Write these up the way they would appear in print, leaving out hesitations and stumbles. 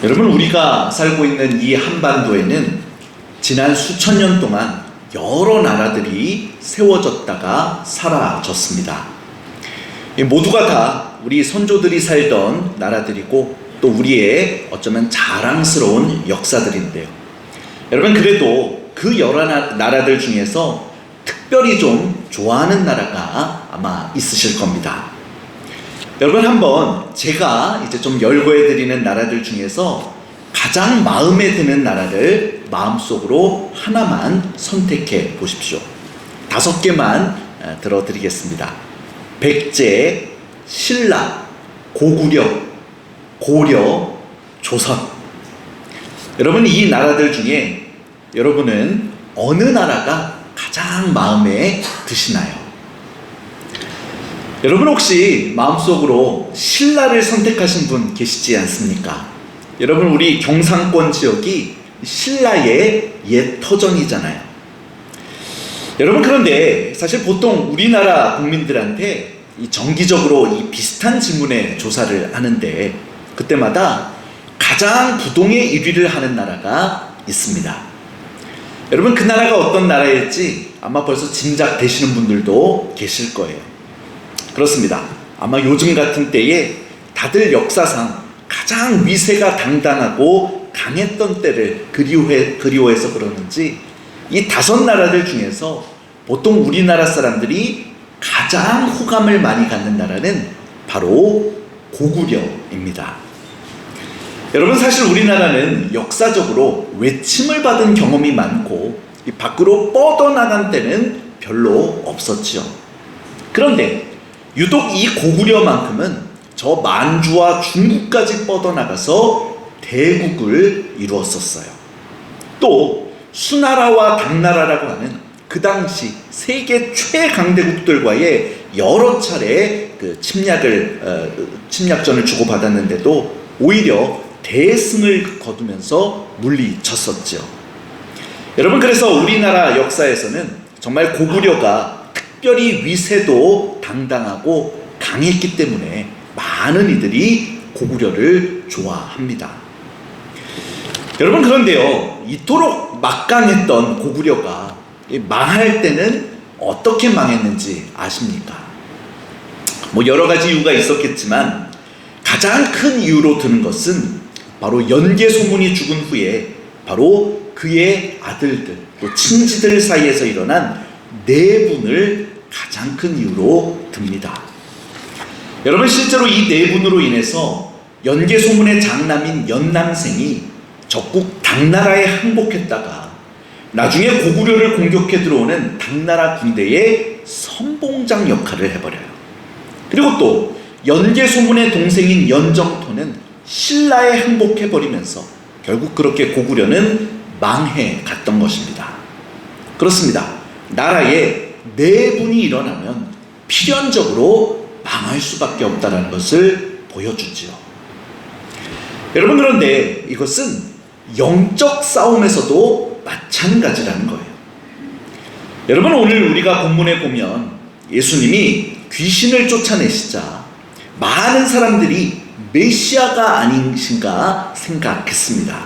여러분, 우리가 살고 있는 이 한반도에는 지난 수천 년 동안 여러 나라들이 세워졌다가 사라졌습니다. 모두가 다 우리 선조들이 살던 나라들이고 또 우리의 어쩌면 자랑스러운 역사들인데요. 여러분, 그래도 그 여러 나라들 중에서 특별히 좀 좋아하는 나라가 아마 있으실 겁니다. 여러분, 한번 제가 이제 좀 열거해드리는 나라들 중에서 가장 마음에 드는 나라를 마음속으로 하나만 선택해 보십시오. 5개만 들어드리겠습니다. 백제, 신라, 고구려, 고려, 조선. 여러분, 이 나라들 중에 여러분은 어느 나라가 가장 마음에 드시나요? 여러분, 혹시 마음속으로 신라를 선택하신 분 계시지 않습니까? 여러분, 우리 경상권 지역이 신라의 옛 터전이잖아요. 여러분, 그런데 사실 보통 우리나라 국민들한테 정기적으로 이 비슷한 질문에 조사를 하는데 그때마다 가장 부동의 1위를 하는 나라가 있습니다. 여러분, 그 나라가 어떤 나라일지 아마 벌써 짐작되시는 분들도 계실 거예요. 그렇습니다. 아마 요즘 같은 때에 다들 역사상 가장 위세가 당당하고 강했던 때를 그리워해서 그러는지 이 5나라들 중에서 보통 우리나라 사람들이 가장 호감을 많이 갖는 나라는 바로 고구려입니다. 여러분, 사실 우리나라는 역사적으로 외침을 받은 경험이 많고 밖으로 뻗어나간 때는 별로 없었죠. 그런데 유독 이 고구려만큼은 저 만주와 중국까지 뻗어나가서 대국을 이루었었어요. 또 수나라와 당나라라고 하는 그 당시 세계 최강대국들과의 여러 차례 침략전을 주고받았는데도 오히려 대승을 거두면서 물리쳤었죠. 여러분, 그래서 우리나라 역사에서는 정말 고구려가 특별히 위세도 당당하고 강했기 때문에 많은 이들이 고구려를 좋아합니다. 여러분, 그런데요, 이토록 막강했던 고구려가 망할 때는 어떻게 망했는지 아십니까? 여러 가지 이유가 있었겠지만 가장 큰 이유로 드는 것은 바로 연개소문이 죽은 후에 바로 그의 아들들 또 친지들 사이에서 일어난 내분을 가장 큰 이유로 듭니다. 여러분, 실제로 이 내분으로 인해서 연개소문의 장남인 연남생이 적국 당나라에 항복했다가 나중에 고구려를 공격해 들어오는 당나라 군대의 선봉장 역할을 해버려요. 그리고 또 연개소문의 동생인 연정토는 신라에 항복해버리면서 결국 그렇게 고구려는 망해 갔던 것입니다. 그렇습니다. 나라에 내분이 일어나면 필연적으로 망할 수밖에 없다는 것을 보여주지요. 여러분, 그런데 이것은 영적 싸움에서도 마찬가지라는 거예요. 여러분, 오늘 우리가 본문에 보면 예수님이 귀신을 쫓아내시자 많은 사람들이 메시아가 아니신가 생각했습니다.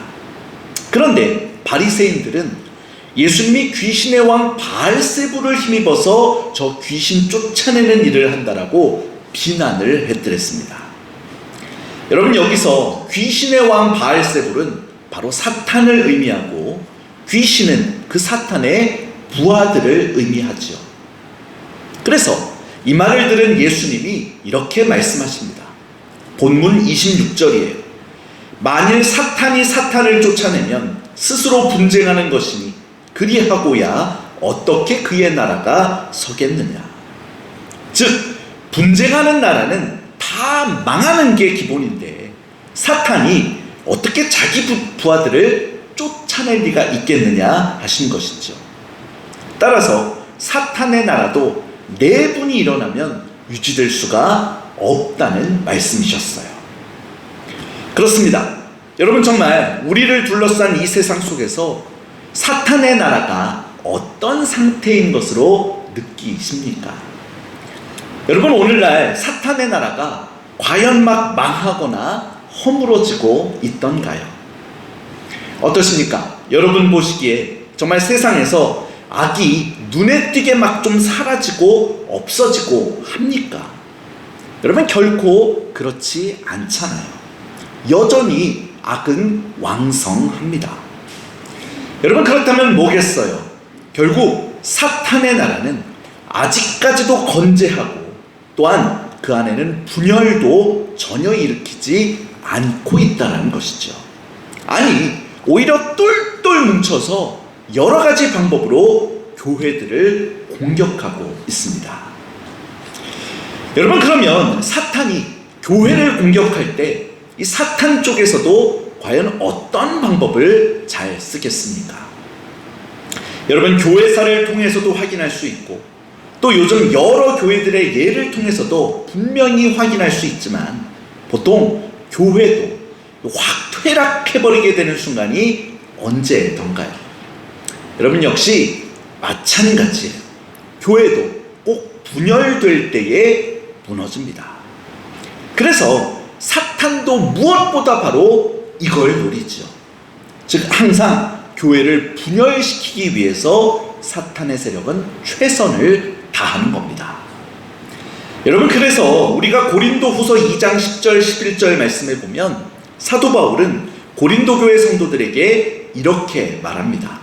그런데 바리새인들은 예수님이 귀신의 왕 바알세불을 힘입어서 저 귀신 쫓아내는 일을 한다라고 비난을 했더랬습니다. 여러분, 여기서 귀신의 왕 바알세불은 바로 사탄을 의미하고 귀신은 그 사탄의 부하들을 의미하죠. 그래서 이 말을 들은 예수님이 이렇게 말씀하십니다. 본문 26절이에요. 만일 사탄이 사탄을 쫓아내면 스스로 분쟁하는 것이니 그리하고야 어떻게 그의 나라가 서겠느냐. 즉, 분쟁하는 나라는 다 망하는 게 기본인데 사탄이 어떻게 자기 부하들을 쫓아낼 리가 있겠느냐 하신 것이죠. 따라서 사탄의 나라도 내분이 일어나면 유지될 수가 없다는 말씀이셨어요. 그렇습니다. 여러분, 정말 우리를 둘러싼 이 세상 속에서 사탄의 나라가 어떤 상태인 것으로 느끼십니까? 여러분, 오늘날 사탄의 나라가 과연 막 망하거나 허물어지고 있던가요? 어떠십니까? 여러분 보시기에 정말 세상에서 악이 눈에 띄게 막 좀 사라지고 없어지고 합니까? 여러분 결코 그렇지 않잖아요. 여전히 악은 왕성합니다. 여러분 그렇다면 뭐겠어요? 결국 사탄의 나라는 아직까지도 건재하고 또한 그 안에는 분열도 전혀 일으키지 않고 있다는 것이죠. 아니 오히려 똘똘 뭉쳐서 여러 가지 방법으로 교회들을 공격하고 있습니다. 여러분 그러면 사탄이 교회를 공격할 때 이 사탄 쪽에서도 과연 어떤 방법을 잘 쓰겠습니까? 여러분 교회사를 통해서도 확인할 수 있고 또 요즘 여러 교회들의 예를 통해서도 분명히 확인할 수 있지만 보통 교회도 확 퇴락해버리게 되는 순간이 언제던가요? 여러분 역시 마찬가지예요. 교회도 꼭 분열될 때에 무너집니다. 그래서 사탄도 무엇보다 바로 이걸 노리죠. 즉 항상 교회를 분열시키기 위해서 사탄의 세력은 최선을 다하는 겁니다. 여러분 그래서 우리가 고린도후서 2장 10절 11절 말씀에 보면 사도 바울은 고린도 교회 성도들에게 이렇게 말합니다.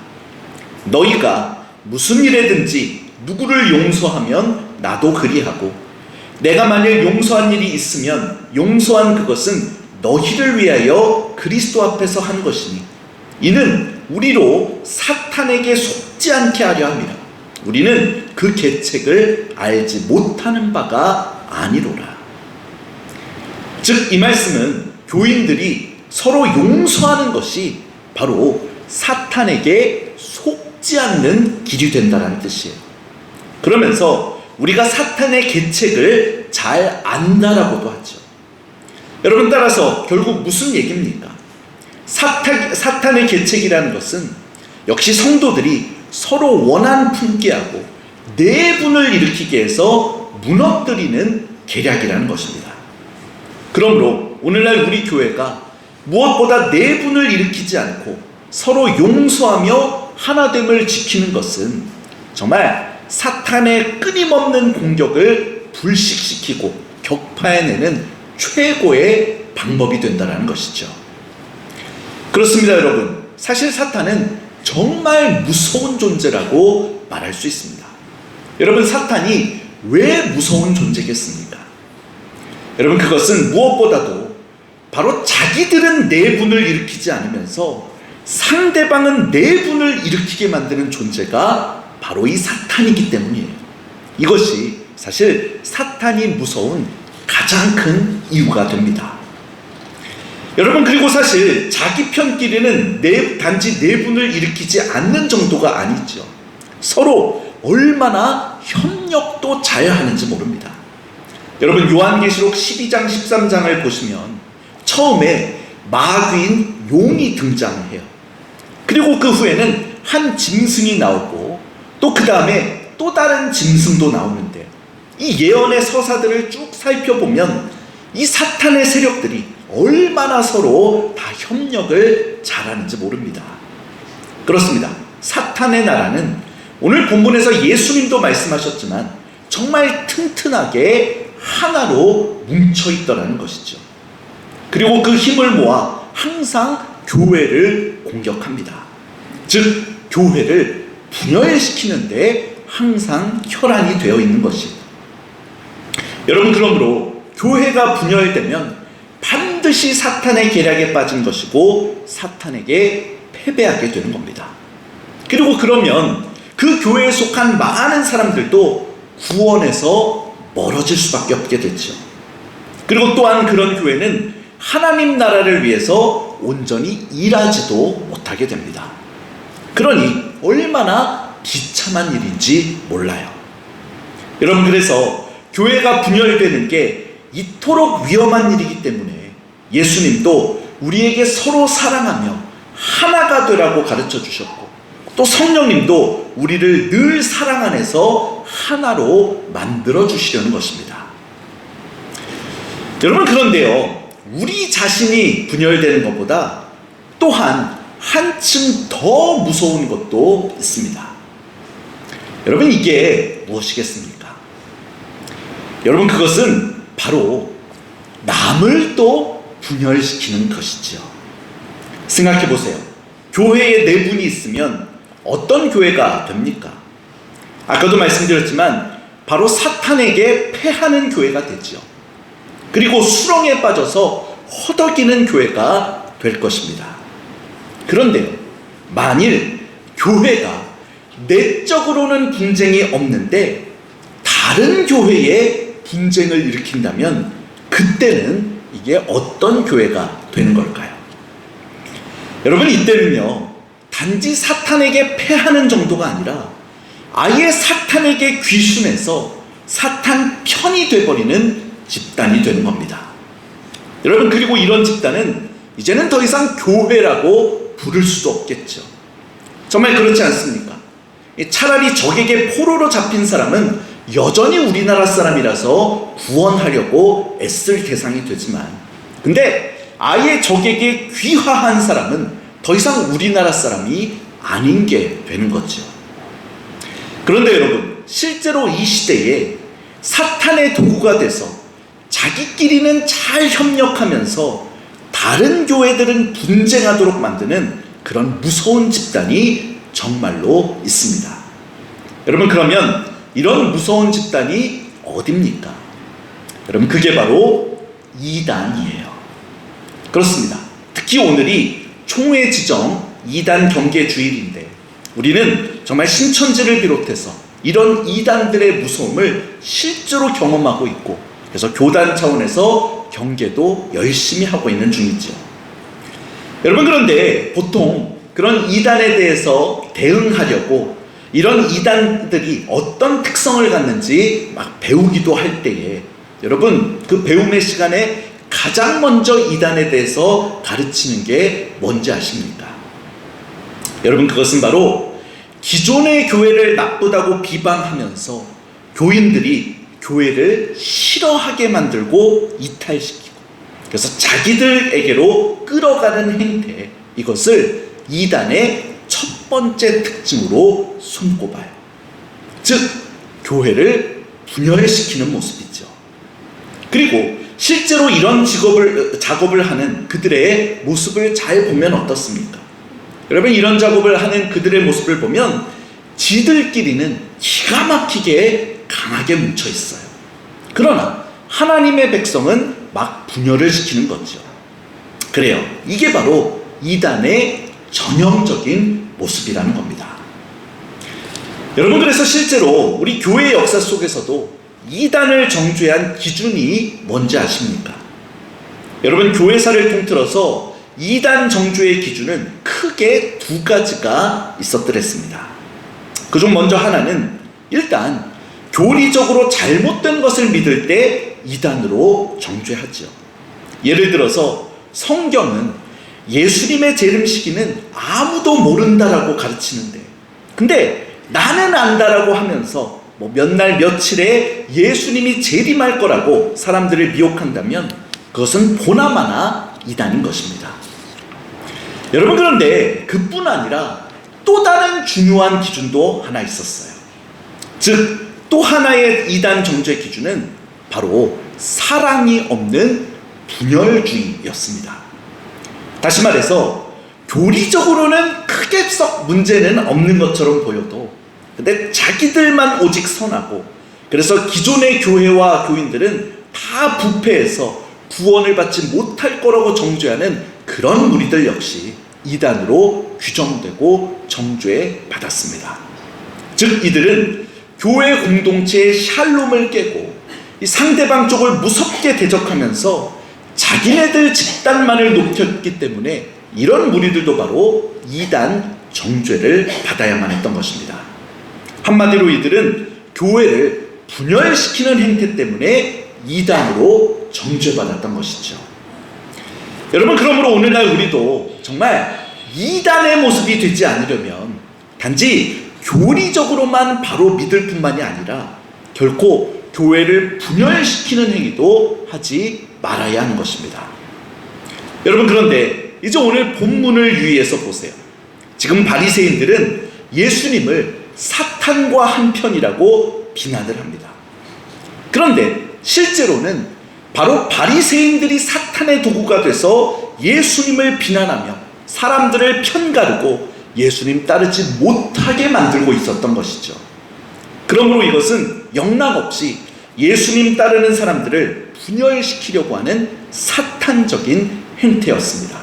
너희가 무슨 일에든지 누구를 용서하면 나도 그리하고 내가 만일 용서한 일이 있으면 용서한 그것은 너희를 위하여 그리스도 앞에서 한 것이니 이는 우리로 사탄에게 속지 않게 하려 함이라. 우리는 그 계책을 알지 못하는 바가 아니로라. 즉 이 말씀은 교인들이 서로 용서하는 것이 바로 사탄에게 속지 않는 길이 된다는 뜻이에요. 그러면서 우리가 사탄의 계책을 잘 안다라고도 하죠. 여러분 따라서 결국 무슨 얘기입니까? 사탄의 계책이라는 것은 역시 성도들이 서로 원한 품게 하고 내분을 일으키게 해서 무너뜨리는 계략이라는 것입니다. 그러므로 오늘날 우리 교회가 무엇보다 내분을 일으키지 않고 서로 용서하며 하나됨을 지키는 것은 정말 사탄의 끊임없는 공격을 불식시키고 격파해내는 최고의 방법이 된다는 것이죠. 그렇습니다, 여러분. 사실 사탄은 정말 무서운 존재라고 말할 수 있습니다. 여러분, 사탄이 왜 무서운 존재겠습니까? 여러분, 그것은 무엇보다도 바로 자기들은 내분을 일으키지 않으면서 상대방은 내분을 일으키게 만드는 존재가 바로 이 사탄이기 때문이에요. 이것이 사실 사탄이 무서운 가장 큰 이유가 됩니다. 여러분, 그리고 사실 자기 편끼리는 단지 내분을 일으키지 않는 정도가 아니죠. 서로 얼마나 협력도 잘 하는지 모릅니다. 여러분, 요한계시록 12장 13장을 보시면 처음에 마귀인 용이 등장해요. 그리고 그 후에는 한 짐승이 나오고 또 그 다음에 또 다른 짐승도 나오는데 이 예언의 서사들을 쭉 살펴보면 이 사탄의 세력들이 얼마나 서로 다 협력을 잘하는지 모릅니다. 그렇습니다. 사탄의 나라는 오늘 본문에서 예수님도 말씀하셨지만 정말 튼튼하게 하나로 뭉쳐있더라는 것이죠. 그리고 그 힘을 모아 항상 교회를 공격합니다. 즉 교회를 분열시키는데 항상 혈안이 되어 있는 것이에요. 여러분, 그러므로 교회가 분열되면 반드시 사탄의 계략에 빠진 것이고 사탄에게 패배하게 되는 겁니다. 그리고 그러면 그 교회에 속한 많은 사람들도 구원에서 멀어질 수밖에 없게 됐죠. 그리고 또한 그런 교회는 하나님 나라를 위해서 온전히 일하지도 못하게 됩니다. 그러니 얼마나 비참한 일인지 몰라요. 여러분, 그래서 교회가 분열되는 게 이토록 위험한 일이기 때문에 예수님도 우리에게 서로 사랑하며 하나가 되라고 가르쳐 주셨고 또 성령님도 우리를 늘 사랑 안에서 하나로 만들어 주시려는 것입니다. 여러분, 그런데요, 우리 자신이 분열되는 것보다 또한 한층 더 무서운 것도 있습니다. 여러분, 이게 무엇이겠습니까? 여러분, 그것은 바로 남을 또 분열시키는 것이죠. 생각해 보세요. 교회에 네 분이 있으면 어떤 교회가 됩니까? 아까도 말씀드렸지만 바로 사탄에게 패하는 교회가 되죠. 그리고 수렁에 빠져서 허덕이는 교회가 될 것입니다. 그런데요, 만일 교회가 내적으로는 분쟁이 없는데 다른 교회에 분쟁을 일으킨다면 그때는 이게 어떤 교회가 되는 걸까요? 여러분, 이때는요, 단지 사탄에게 패하는 정도가 아니라 아예 사탄에게 귀순해서 사탄 편이 돼버리는 집단이 되는 겁니다. 여러분, 그리고 이런 집단은 이제는 더 이상 교회라고 부를 수도 없겠죠. 정말 그렇지 않습니까? 차라리 적에게 포로로 잡힌 사람은 여전히 우리나라 사람이라서 구원하려고 애쓸 대상이 되지만, 근데 아예 적에게 귀화한 사람은 더 이상 우리나라 사람이 아닌 게 되는 거죠. 그런데 여러분, 실제로 이 시대에 사탄의 도구가 돼서 자기끼리는 잘 협력하면서 다른 교회들은 분쟁하도록 만드는 그런 무서운 집단이 정말로 있습니다. 여러분, 그러면 이런 무서운 집단이 어딥니까? 여러분, 그게 바로 이단이에요. 그렇습니다. 특히 오늘이 총회 지정 2단 경계 주일인데 우리는 정말 신천지를 비롯해서 이런 이단들의 무서움을 실제로 경험하고 있고, 그래서 교단 차원에서 경계도 열심히 하고 있는 중이죠. 여러분, 그런데 보통 그런 이단에 대해서 대응하려고 이런 이단들이 어떤 특성을 갖는지 막 배우기도 할 때에, 여러분, 그 배움의 시간에 가장 먼저 이단에 대해서 가르치는 게 뭔지 아십니까? 여러분, 그것은 바로 기존의 교회를 나쁘다고 비방하면서 교인들이 교회를 싫어하게 만들고 이탈시키고, 그래서 자기들에게로 끌어가는 행태, 이것을 이단의 첫 번째 특징으로 손꼽아요. 즉, 교회를 분열시키는 모습이죠. 그리고 실제로 이런 작업을 하는 그들의 모습을 잘 보면 어떻습니까? 여러분, 이런 작업을 하는 그들의 모습을 보면 지들끼리는 기가 막히게 강하게 뭉쳐 있어요. 그러나 하나님의 백성은 막 분열을 시키는 거죠. 그래요. 이게 바로 이단의 전형적인 모습이라는 겁니다. 여러분, 그래서 실제로 우리 교회 역사 속에서도 이단을 정죄한 기준이 뭔지 아십니까? 여러분, 교회사를 통틀어서 이단 정죄의 기준은 크게 두 가지가 있었더랬습니다. 그중 먼저 하나는 일단 교리적으로 잘못된 것을 믿을 때 이단으로 정죄하죠. 예를 들어서 성경은 예수님의 재림 시기는 아무도 모른다라고 가르치는데, 근데 나는 안다라고 하면서 몇 날 며칠에 예수님이 재림할 거라고 사람들을 미혹한다면 그것은 보나마나 이단인 것입니다. 여러분, 그런데 그뿐 아니라 또 다른 중요한 기준도 하나 있었어요. 즉, 또 하나의 이단 정죄 기준은 바로 사랑이 없는 분열주의였습니다. 다시 말해서 교리적으로는 크게 썩 문제는 없는 것처럼 보여도, 근데 자기들만 오직 선하고, 그래서 기존의 교회와 교인들은 다 부패해서 구원을 받지 못할 거라고 정죄하는 그런 무리들 역시 이단으로 규정되고 정죄받았습니다. 즉, 이들은 교회 공동체의 샬롬을 깨고 이 상대방 쪽을 무섭게 대적하면서 자기네들 집단만을 높였기 때문에 이런 무리들도 바로 이단 정죄를 받아야만 했던 것입니다. 한마디로 이들은 교회를 분열시키는 행태 때문에 이단으로 정죄받았던 것이죠. 여러분, 그러므로 오늘날 우리도 정말 이단의 모습이 되지 않으려면 단지 교리적으로만 바로 믿을 뿐만이 아니라 결코 교회를 분열시키는 행위도 하지 말아야 하는 것입니다. 여러분, 그런데 이제 오늘 본문을 유의해서 보세요. 지금 바리새인들은 예수님을 사탄과 한편이라고 비난을 합니다. 그런데 실제로는 바로 바리새인들이 사탄의 도구가 돼서 예수님을 비난하며 사람들을 편가르고 예수님 따르지 못하게 만들고 있었던 것이죠. 그러므로 이것은 영락없이 예수님 따르는 사람들을 분열시키려고 하는 사탄적인 행태였습니다.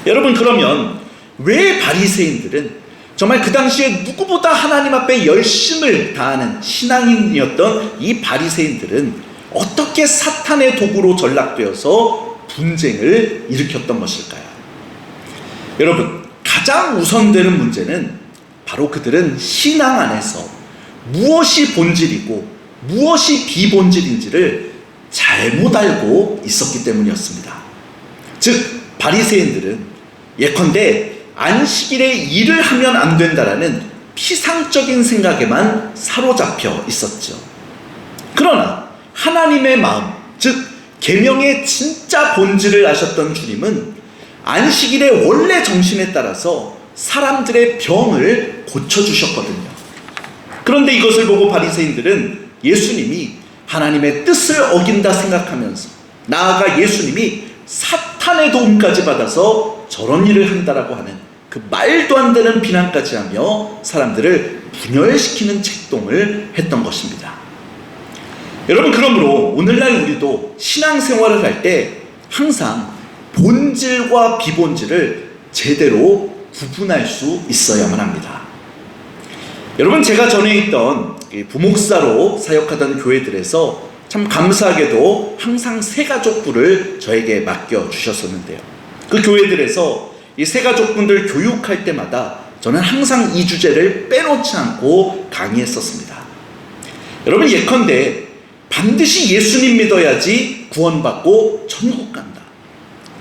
여러분, 그러면 왜 바리새인들은 정말 그 당시에 누구보다 하나님 앞에 열심을 다하는 신앙인이었던 이 바리새인들은 어떻게 사탄의 도구로 전락되어서 분쟁을 일으켰던 것일까요? 여러분, 가장 우선되는 문제는 바로 그들은 신앙 안에서 무엇이 본질이고 무엇이 비본질인지를 잘못 알고 있었기 때문이었습니다. 즉, 바리새인들은 예컨대 안식일에 일을 하면 안 된다라는 피상적인 생각에만 사로잡혀 있었죠. 그러나 하나님의 마음, 즉 계명의 진짜 본질을 아셨던 주님은 안식일의 원래 정신에 따라서 사람들의 병을 고쳐주셨거든요. 그런데 이것을 보고 바리새인들은 예수님이 하나님의 뜻을 어긴다 생각하면서, 나아가 예수님이 사탄의 도움까지 받아서 저런 일을 한다라고 하는 그 말도 안 되는 비난까지 하며 사람들을 분열시키는 책동을 했던 것입니다. 여러분, 그러므로 오늘날 우리도 신앙생활을 할 때 항상 본질과 비본질을 제대로 구분할 수 있어야만 합니다. 여러분, 제가 전에 있던 부목사로 사역하던 교회들에서 참 감사하게도 항상 새가족부를 저에게 맡겨주셨었는데요. 그 교회들에서 이 새가족분들 교육할 때마다 저는 항상 이 주제를 빼놓지 않고 강의했었습니다. 여러분, 예컨대 반드시 예수님 믿어야지 구원받고 천국 간다.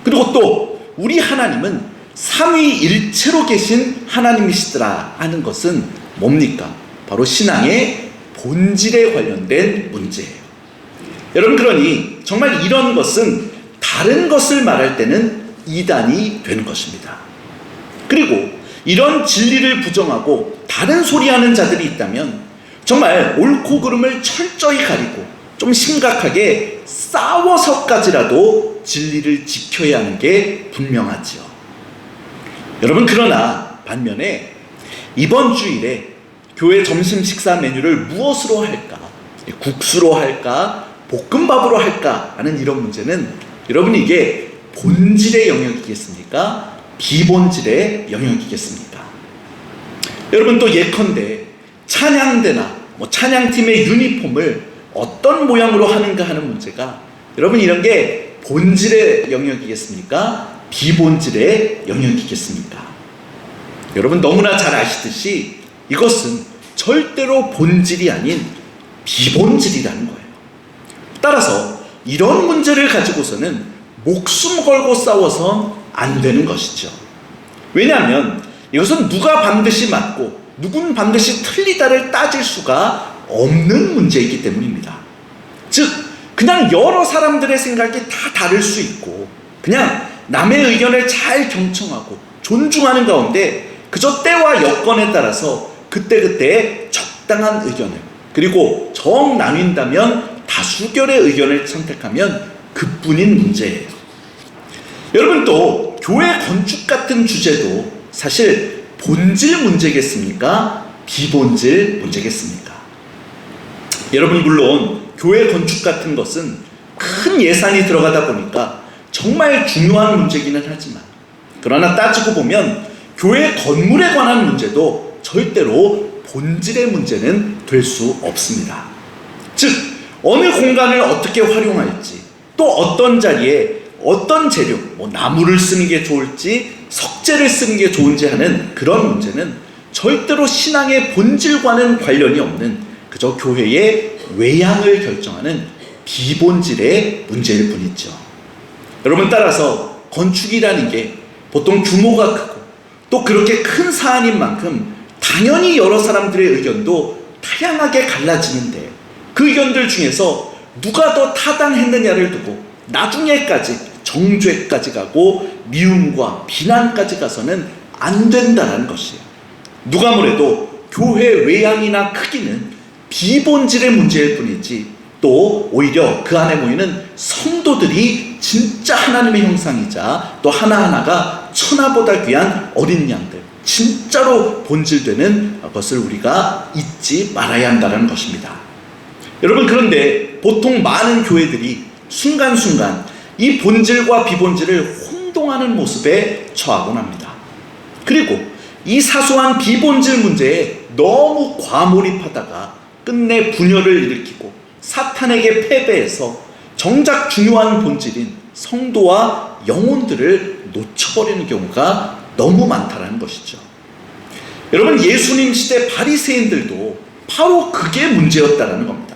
그리고 또 우리 하나님은 삼위일체로 계신 하나님이시더라 하는 것은 뭡니까? 바로 신앙의 본질에 관련된 문제예요. 여러분, 그러니 정말 이런 것은 다른 것을 말할 때는 이단이 되는 것입니다. 그리고 이런 진리를 부정하고 다른 소리하는 자들이 있다면 정말 옳고 그름을 철저히 가리고 좀 심각하게 싸워서까지라도 진리를 지켜야 하는 게 분명하지요. 여러분, 그러나 반면에 이번 주일에 교회 점심 식사 메뉴를 무엇으로 할까? 국수로 할까? 볶음밥으로 할까? 하는 이런 문제는 여러분, 이게 본질의 영역이겠습니까? 비본질의 영역이겠습니까? 여러분, 또 예컨대 찬양대나 찬양팀의 유니폼을 어떤 모양으로 하는가 하는 문제가, 여러분, 이런 게 본질의 영역이겠습니까? 비본질의 영역이겠습니까? 여러분, 너무나 잘 아시듯이 이것은 절대로 본질이 아닌 비본질이라는 거예요. 따라서 이런 문제를 가지고서는 목숨 걸고 싸워선 안 되는 것이죠. 왜냐하면 이것은 누가 반드시 맞고 누군 반드시 틀리다를 따질 수가 없는 문제이기 때문입니다. 즉, 그냥 여러 사람들의 생각이 다 다를 수 있고 그냥 남의 의견을 잘 경청하고 존중하는 가운데 그저 때와 여건에 따라서 그때그때 적당한 의견을, 그리고 정 나뉜다면 다수결의 의견을 선택하면 그뿐인 문제예요. 여러분, 또 교회 건축 같은 주제도 사실 본질 문제겠습니까? 비본질 문제겠습니까? 여러분, 물론 교회 건축 같은 것은 큰 예산이 들어가다 보니까 정말 중요한 문제기는 하지만, 그러나 따지고 보면 교회 건물에 관한 문제도 절대로 본질의 문제는 될 수 없습니다. 즉, 어느 공간을 어떻게 활용할지, 또 어떤 자리에 어떤 재료, 나무를 쓰는 게 좋을지 석재를 쓰는 게 좋은지 하는 그런 문제는 절대로 신앙의 본질과는 관련이 없는 그저 교회의 외양을 결정하는 비본질의 문제일 뿐이죠. 여러분, 따라서 건축이라는 게 보통 규모가 크고 또 그렇게 큰 사안인 만큼 당연히 여러 사람들의 의견도 다양하게 갈라지는데, 그 의견들 중에서 누가 더 타당했느냐를 두고 나중에까지 정죄까지 가고 미움과 비난까지 가서는 안 된다는 것이에요. 누가 뭐래도 교회 외양이나 크기는 비본질의 문제일 뿐이지, 또 오히려 그 안에 모이는 성도들이 진짜 하나님의 형상이자 또 하나하나가 천하보다 귀한 어린 양들, 진짜로 본질되는 것을 우리가 잊지 말아야 한다는 것입니다. 여러분, 그런데 보통 많은 교회들이 순간순간 이 본질과 비본질을 혼동하는 모습에 처하곤 합니다. 그리고 이 사소한 비본질 문제에 너무 과몰입하다가 끝내 분열을 일으키고 사탄에게 패배해서 정작 중요한 본질인 성도와 영혼들을 놓쳐버리는 경우가 너무 많다는 것이죠. 여러분, 예수님 시대 바리새인들도 바로 그게 문제였다는 겁니다.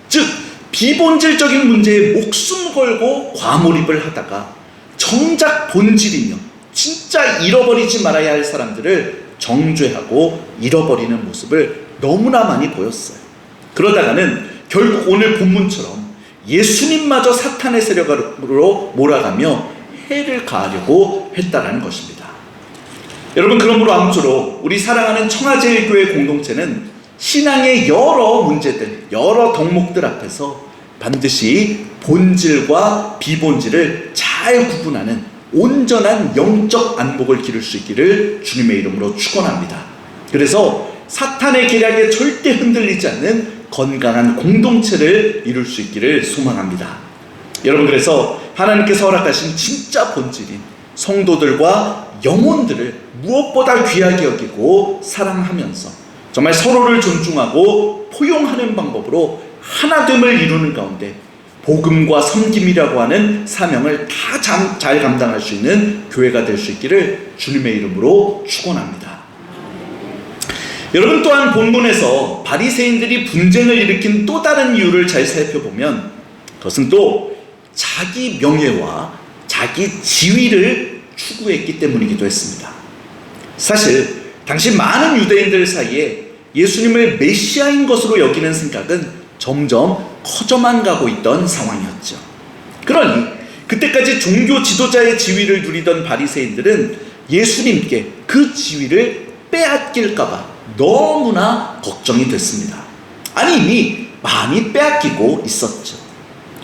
즉, 비본질적인 문제에 목숨 걸고 과몰입을 하다가 정작 본질이며 진짜 잃어버리지 말아야 할 사람들을 정죄하고 잃어버리는 모습을 너무나 많이 보였어요. 그러다가는 결국 오늘 본문처럼 예수님마저 사탄의 세력으로 몰아가며 해를 가하려고 했다는 것입니다. 여러분, 그러므로 아무쪼록 우리 사랑하는 청아제일교회 공동체는 신앙의 여러 문제들, 여러 덕목들 앞에서 반드시 본질과 비본질을 잘 구분하는 온전한 영적 안목을 기를 수 있기를 주님의 이름으로 축원합니다. 그래서 사탄의 계략에 절대 흔들리지 않는 건강한 공동체를 이룰 수 있기를 소망합니다. 여러분, 그래서 하나님께서 허락하신 진짜 본질인 성도들과 영혼들을 무엇보다 귀하게 여기고 사랑하면서 정말 서로를 존중하고 포용하는 방법으로 하나됨을 이루는 가운데 복음과 섬김이라고 하는 사명을 다 잘 감당할 수 있는 교회가 될 수 있기를 주님의 이름으로 축원합니다. 여러분, 또한 본문에서 바리새인들이 분쟁을 일으킨 또 다른 이유를 잘 살펴보면 그것은 또 자기 명예와 자기 지위를 추구했기 때문이기도 했습니다. 사실 당시 많은 유대인들 사이에 예수님을 메시아인 것으로 여기는 생각은 점점 커져만 가고 있던 상황이었죠. 그러니 그때까지 종교 지도자의 지위를 누리던 바리새인들은 예수님께 그 지위를 빼앗길까봐 너무나 걱정이 됐습니다. 아니, 이미 많이 빼앗기고 있었죠.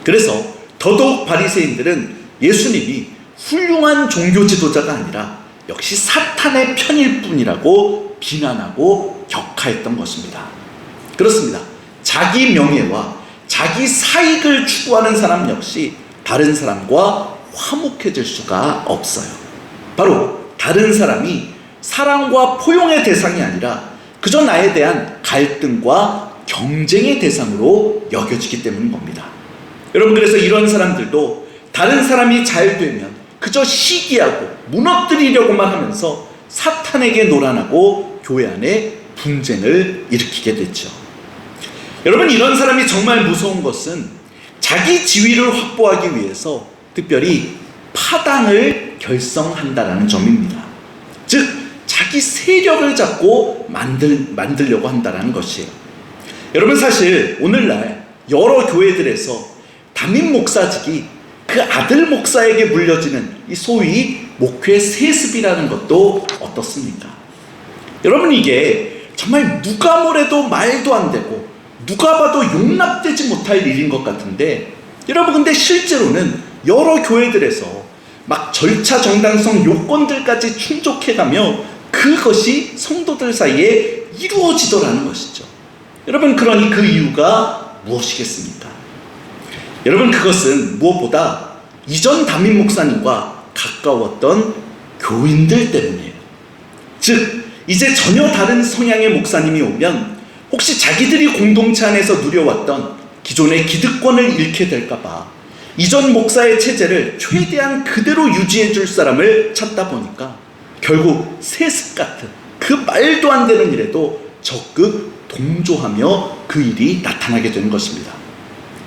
그래서 더더욱 바리새인들은 예수님이 훌륭한 종교 지도자가 아니라 역시 사탄의 편일 뿐이라고 비난하고 격하했던 것입니다. 그렇습니다. 자기 명예와 자기 사익을 추구하는 사람 역시 다른 사람과 화목해질 수가 없어요. 바로 다른 사람이 사랑과 포용의 대상이 아니라 그저 나에 대한 갈등과 경쟁의 대상으로 여겨지기 때문인 겁니다. 여러분, 그래서 이런 사람들도 다른 사람이 잘 되면 그저 시기하고 무너뜨리려고만 하면서 사탄에게 노란하고 교회 안에 분쟁을 일으키게 됐죠. 여러분, 이런 사람이 정말 무서운 것은 자기 지위를 확보하기 위해서 특별히 파당을 결성한다는 점입니다. 즉, 자기 세력을 잡고 만들려고 한다는 것이에요. 여러분, 사실 오늘날 여러 교회들에서 담임 목사직이 그 아들 목사에게 물려지는 이 소위 목회 세습이라는 것도 어떻습니까? 여러분, 이게 정말 누가 뭐래도 말도 안 되고 누가 봐도 용납되지 못할 일인 것 같은데, 여러분, 근데 실제로는 여러 교회들에서 막 절차 정당성 요건들까지 충족해가며 그것이 성도들 사이에 이루어지더라는 것이죠. 여러분, 그러니 그 이유가 무엇이겠습니까? 여러분, 그것은 무엇보다 이전 담임 목사님과 가까웠던 교인들 때문이에요. 즉, 이제 전혀 다른 성향의 목사님이 오면 혹시 자기들이 공동체 안에서 누려왔던 기존의 기득권을 잃게 될까봐 이전 목사의 체제를 최대한 그대로 유지해 줄 사람을 찾다 보니까 결국 세습 같은 그 말도 안 되는 일에도 적극 동조하며 그 일이 나타나게 되는 것입니다.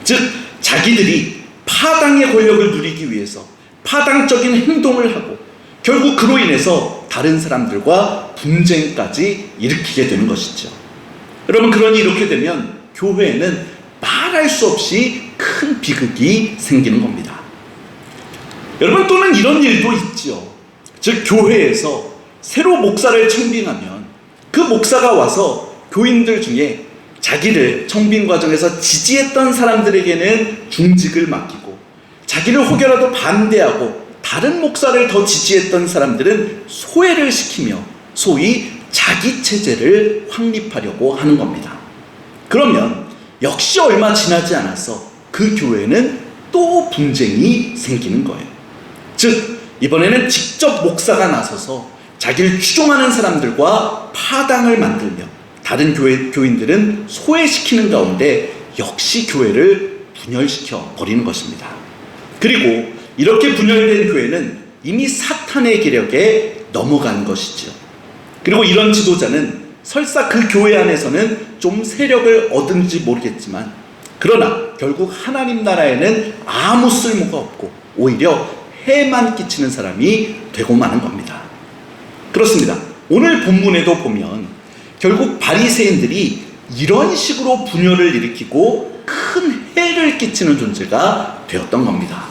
즉, 자기들이 파당의 권력을 누리기 위해서 파당적인 행동을 하고 결국 그로 인해서 다른 사람들과 분쟁까지 일으키게 되는 것이죠. 여러분, 그러니 이렇게 되면 교회에는 말할 수 없이 큰 비극이 생기는 겁니다. 여러분, 또는 이런 일도 있지요. 즉, 교회에서 새로 목사를 청빙하면 그 목사가 와서 교인들 중에 자기를 청빙 과정에서 지지했던 사람들에게는 중직을 맡기고, 자기를 혹여라도 반대하고 다른 목사를 더 지지했던 사람들은 소외를 시키며 소위 자기 체제를 확립하려고 하는 겁니다. 그러면 역시 얼마 지나지 않아서 그 교회는 또 분쟁이 생기는 거예요. 즉, 이번에는 직접 목사가 나서서 자기를 추종하는 사람들과 파당을 만들며 다른 교인들은 소외시키는 가운데 역시 교회를 분열시켜 버리는 것입니다. 그리고 이렇게 분열된 교회는 이미 사탄의 계력에 넘어간 것이죠. 그리고 이런 지도자는 설사 그 교회 안에서는 좀 세력을 얻은지 모르겠지만, 그러나 결국 하나님 나라에는 아무 쓸모가 없고 오히려 해만 끼치는 사람이 되고 마는 겁니다. 그렇습니다. 오늘 본문에도 보면 결국 바리새인들이 이런 식으로 분열을 일으키고 큰 해를 끼치는 존재가 되었던 겁니다.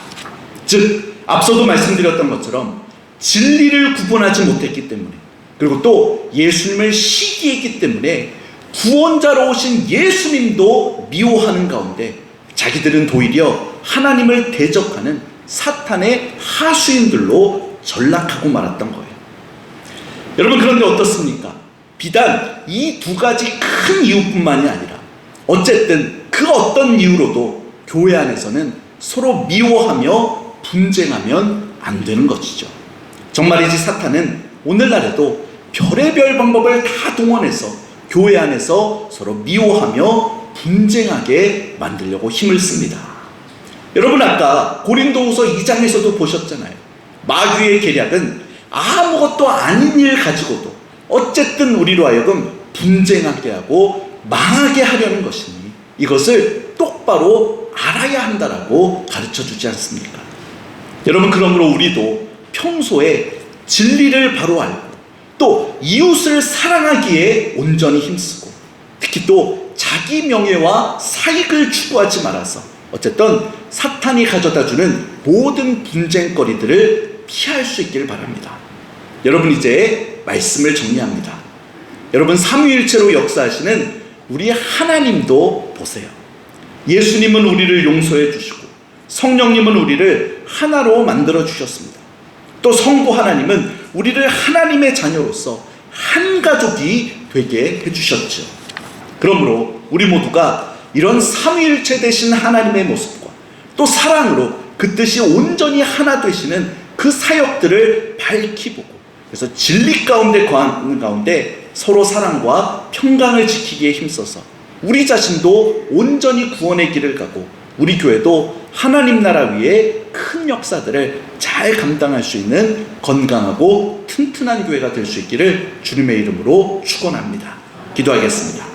즉, 앞서도 말씀드렸던 것처럼 진리를 구분하지 못했기 때문에, 그리고 또 예수님을 시기했기 때문에 구원자로 오신 예수님도 미워하는 가운데 자기들은 도리어 하나님을 대적하는 사탄의 하수인들로 전락하고 말았던 거예요. 여러분, 그런데 어떻습니까? 비단 이 두 가지 큰 이유뿐만이 아니라 어쨌든 그 어떤 이유로도 교회 안에서는 서로 미워하며 분쟁하면 안 되는 것이죠. 정말이지 사탄은 오늘날에도 별의별 방법을 다 동원해서 교회 안에서 서로 미워하며 분쟁하게 만들려고 힘을 씁니다. 여러분, 아까 고린도후서 2장에서도 보셨잖아요. 마귀의 계략은 아무것도 아닌 일 가지고도 어쨌든 우리로 하여금 분쟁하게 하고 망하게 하려는 것이니 이것을 똑바로 알아야 한다라고 가르쳐주지 않습니까? 여러분, 그러므로 우리도 평소에 진리를 바로 알고 또 이웃을 사랑하기에 온전히 힘쓰고, 특히 또 자기 명예와 사익을 추구하지 말아서 어쨌든 사탄이 가져다주는 모든 분쟁거리들을 피할 수 있기를 바랍니다. 여러분, 이제 말씀을 정리합니다. 여러분, 삼위일체로 역사하시는 우리 하나님도 보세요. 예수님은 우리를 용서해 주시고 성령님은 우리를 하나로 만들어 주셨습니다. 또 성부 하나님은 우리를 하나님의 자녀로서 한 가족이 되게 해주셨죠. 그러므로 우리 모두가 이런 삼위일체 되신 하나님의 모습과 또 사랑으로 그 뜻이 온전히 하나 되시는 그 사역들을 밝히 보고, 그래서 진리 가운데 거하는 가운데 서로 사랑과 평강을 지키기에 힘써서 우리 자신도 온전히 구원의 길을 가고 우리 교회도 하나님 나라 위에 큰 역사들을 잘 감당할 수 있는 건강하고 튼튼한 교회가 될 수 있기를 주님의 이름으로 축원합니다. 기도하겠습니다.